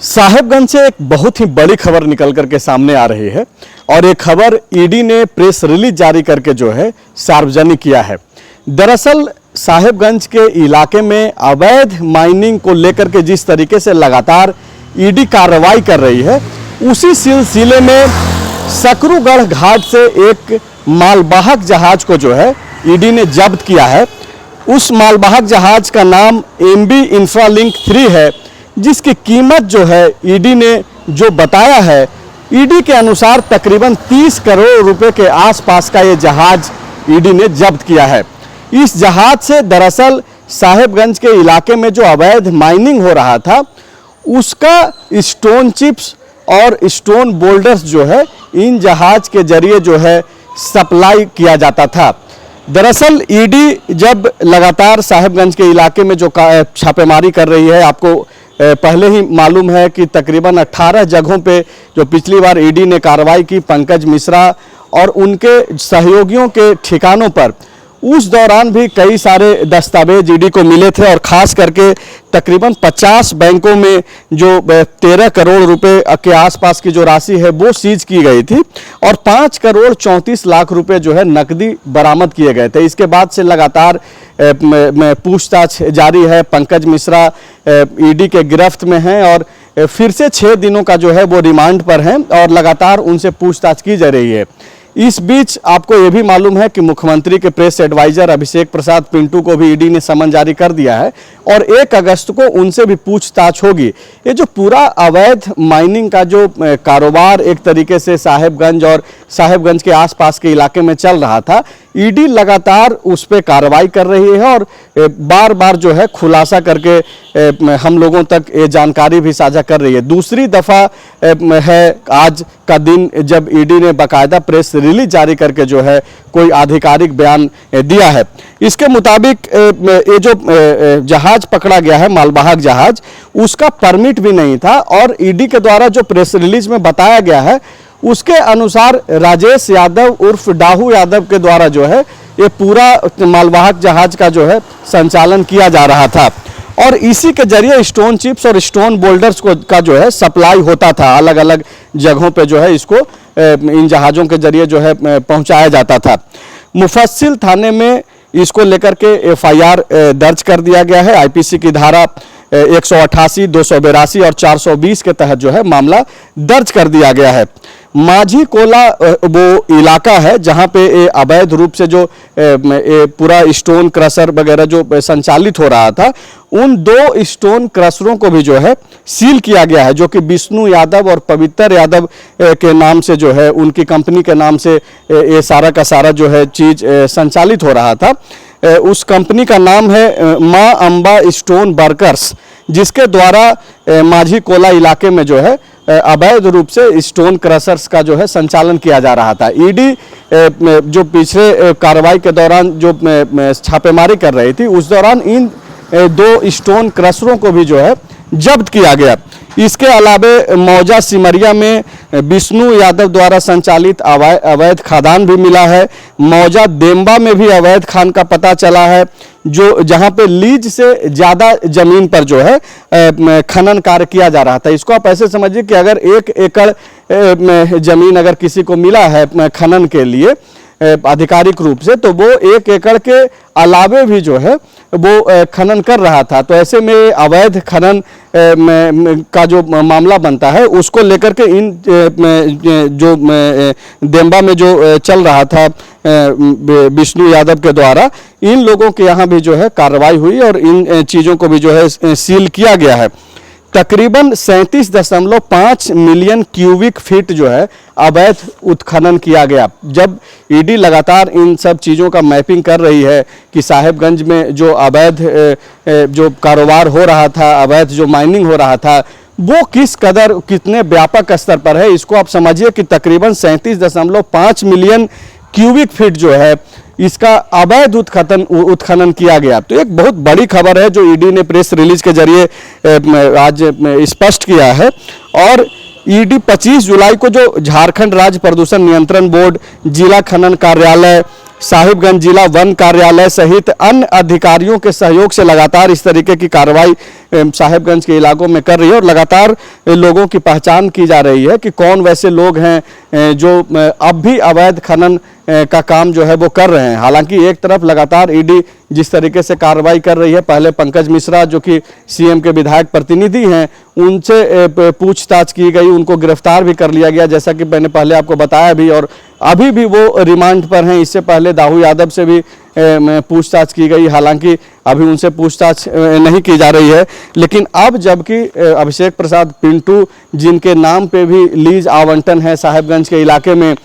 साहेबगंज से एक बहुत ही बड़ी खबर निकल करके सामने आ रही है और ये खबर ईडी ने प्रेस रिलीज जारी करके जो है सार्वजनिक किया है। दरअसल साहेबगंज के इलाके में अवैध माइनिंग को लेकर के जिस तरीके से लगातार ईडी कार्रवाई कर रही है, उसी सिलसिले में सकरूगढ़ घाट से एक मालवाहक जहाज को जो है ईडी ने जब्त किया है। उस मालवाहक जहाज का नाम MB इंफ्रालिंक 3 है, जिसकी कीमत जो है ईडी ने जो बताया है, ईडी के अनुसार तकरीबन 30 करोड़ रुपए के आसपास का ये जहाज ईडी ने जब्त किया है। इस जहाज से दरअसल साहेबगंज के इलाके में जो अवैध माइनिंग हो रहा था, उसका स्टोन चिप्स और स्टोन बोल्डर्स जो है इन जहाज के जरिए जो है सप्लाई किया जाता था। दरअसल ईडी जब लगातार साहेबगंज के इलाके में जो छापेमारी कर रही है, आपको पहले ही मालूम है कि तकरीबन 18 जगहों पे जो पिछली बार ईडी ने कार्रवाई की पंकज मिश्रा और उनके सहयोगियों के ठिकानों पर, उस दौरान भी कई सारे दस्तावेज ईडी को मिले थे और ख़ास करके तकरीबन 50 बैंकों में जो 13 करोड़ रुपए के आसपास की जो राशि है वो सीज की गई थी और 5 करोड़ 34 लाख रुपए जो है नकदी बरामद किए गए थे। इसके बाद से लगातार पूछताछ जारी है। पंकज मिश्रा ईडी के गिरफ्त में हैं और फिर से 6 दिनों का जो है वो रिमांड पर हैं और लगातार उनसे पूछताछ की जा रही है। इस बीच आपको ये भी मालूम है कि मुख्यमंत्री के प्रेस एडवाइजर अभिषेक प्रसाद पिंटू को भी ईडी ने समन जारी कर दिया है और 1 अगस्त को उनसे भी पूछताछ होगी। ये जो पूरा अवैध माइनिंग का जो कारोबार एक तरीके से साहेबगंज और साहेबगंज के आसपास के इलाके में चल रहा था, ईडी लगातार उस पर कार्रवाई कर रही है और बार बार जो है खुलासा करके हम लोगों तक ये जानकारी भी साझा कर रही है। दूसरी दफ़ा है आज का दिन जब ईडी ने बाकायदा प्रेस रिलीज जारी करके जो है कोई आधिकारिक बयान दिया है। इसके मुताबिक ये जो जहाज पकड़ा गया है, मालवाहक जहाज, उसका परमिट भी नहीं था और ईडी के द्वारा जो प्रेस रिलीज में बताया गया है, उसके अनुसार राजेश यादव उर्फ डाहू यादव के द्वारा जो है ये पूरा मालवाहक जहाज का जो है संचालन किया जा रहा था और इसी के जरिए स्टोन चिप्स और स्टोन बोल्डर्स का जो है सप्लाई होता था। अलग अलग जगहों पे जो है इसको इन जहाज़ों के जरिए जो है पहुंचाया जाता था। मुफस्सिल थाने में इसको लेकर के FIR दर्ज कर दिया गया है। IPC की धारा 188, 282 और 420 के तहत जो है मामला दर्ज कर दिया गया है। माझी कोला वो इलाका है जहां पे अवैध रूप से जो पूरा स्टोन क्रशर वगैरह जो संचालित हो रहा था, उन 2 स्टोन क्रशरों को भी जो है सील किया गया है, जो कि विष्णु यादव और पवित्र यादव के नाम से जो है उनकी कंपनी के नाम से ये सारा का सारा जो है चीज़ संचालित हो रहा था। उस कंपनी का नाम है माँ अम्बा स्टोन वर्कर्स, जिसके द्वारा माझी कोला इलाके में जो है अवैध रूप से स्टोन क्रशर्स का जो है संचालन किया जा रहा था। ईडी जो पिछले कार्रवाई के दौरान जो छापेमारी कर रही थी, उस दौरान इन 2 स्टोन क्रशरों को भी जो है जब्त किया गया। इसके अलावा मौजा सिमरिया में विष्णु यादव द्वारा संचालित अवैध खादान भी मिला है। मौजा देम्बा में भी अवैध खान का पता चला है, जो जहां पे लीज से ज़्यादा ज़मीन पर जो है खनन कार्य किया जा रहा था। इसको आप ऐसे समझिए कि अगर 1 एकड़ ज़मीन अगर किसी को मिला है खनन के लिए आधिकारिक रूप से, तो वो 1 एकड़ के अलावे भी जो है वो खनन कर रहा था। तो ऐसे में अवैध खनन का जो मामला बनता है, उसको लेकर के इन जो देम्बा में जो चल रहा था विष्णु यादव के द्वारा, इन लोगों के यहाँ भी जो है कार्रवाई हुई और इन चीज़ों को भी जो है सील किया गया है। तकरीबन 37.5 मिलियन क्यूबिक फीट जो है अवैध उत्खनन किया गया। जब ईडी लगातार इन सब चीज़ों का मैपिंग कर रही है कि साहेबगंज में जो अवैध जो कारोबार हो रहा था, अवैध जो माइनिंग हो रहा था, वो किस कदर कितने व्यापक स्तर पर है, इसको आप समझिए कि तकरीबन 37.5 मिलियन क्यूबिक फीट जो है इसका अवैध उत्खनन किया गया। तो एक बहुत बड़ी खबर है जो ईडी ने प्रेस रिलीज के जरिए आज स्पष्ट किया है और ईडी 25 जुलाई को जो झारखंड राज्य प्रदूषण नियंत्रण बोर्ड, जिला खनन कार्यालय, साहिबगंज जिला वन कार्यालय सहित अन्य अधिकारियों के सहयोग से लगातार इस तरीके की कार्रवाई साहिबगंज के इलाकों में कर रही है और लगातार लोगों की पहचान की जा रही है कि कौन वैसे लोग हैं जो अब भी अवैध खनन का काम जो है वो कर रहे हैं। हालांकि एक तरफ लगातार ईडी जिस तरीके से कार्रवाई कर रही है, पहले पंकज मिश्रा जो कि सीएम के विधायक प्रतिनिधि हैं उनसे पूछताछ की गई, उनको गिरफ्तार भी कर लिया गया जैसा कि मैंने पहले आपको बताया भी, और अभी भी वो रिमांड पर हैं। इससे पहले दाऊ यादव से भी पूछताछ की गई, हालांकि अभी उनसे पूछताछ नहीं की जा रही है। लेकिन अब जबकि अभिषेक प्रसाद पिंटू जिनके नाम पे भी लीज आवंटन है साहिबगंज के इलाके में,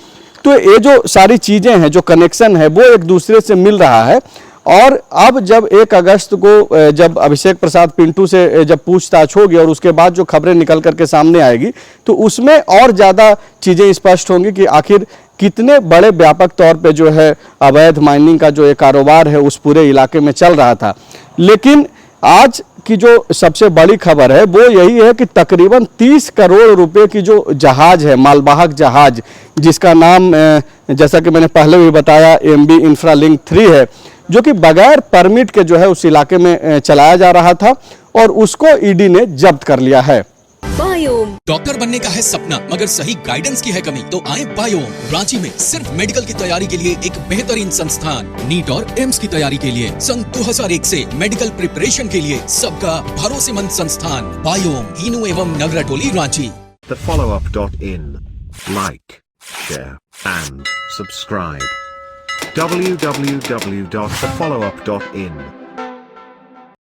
तो ये जो सारी चीज़ें हैं, जो कनेक्शन है वो एक दूसरे से मिल रहा है। और अब जब 1 अगस्त को जब अभिषेक प्रसाद पिंटू से जब पूछताछ होगी और उसके बाद जो खबरें निकल करके सामने आएगी तो उसमें और ज़्यादा चीज़ें स्पष्ट होंगी कि आखिर कितने बड़े व्यापक तौर पे जो है अवैध माइनिंग का जो एक कारोबार है उस पूरे इलाके में चल रहा था। लेकिन आज की जो सबसे बड़ी खबर है वो यही है कि तकरीबन 30 करोड़ रुपए की जो जहाज है, मालवाहक जहाज, जिसका नाम जैसा कि मैंने पहले भी बताया MV इंफ्रालिंक 3 है, जो कि बगैर परमिट के जो है उस इलाके में चलाया जा रहा था और उसको ईडी ने जब्त कर लिया है। बायोम डॉक्टर बनने का है सपना मगर सही गाइडेंस की है कमी, तो आए बायोम। रांची में सिर्फ मेडिकल की तैयारी के लिए एक बेहतरीन संस्थान, नीट और एम्स की तैयारी के लिए सन 2001 से मेडिकल प्रिपरेशन के लिए सबका भरोसेमंद संस्थान बायोम, इनू एवं नगरा टोली, Ranchi. thefollowup.in. Like, share and subscribe. www.thefollowup.in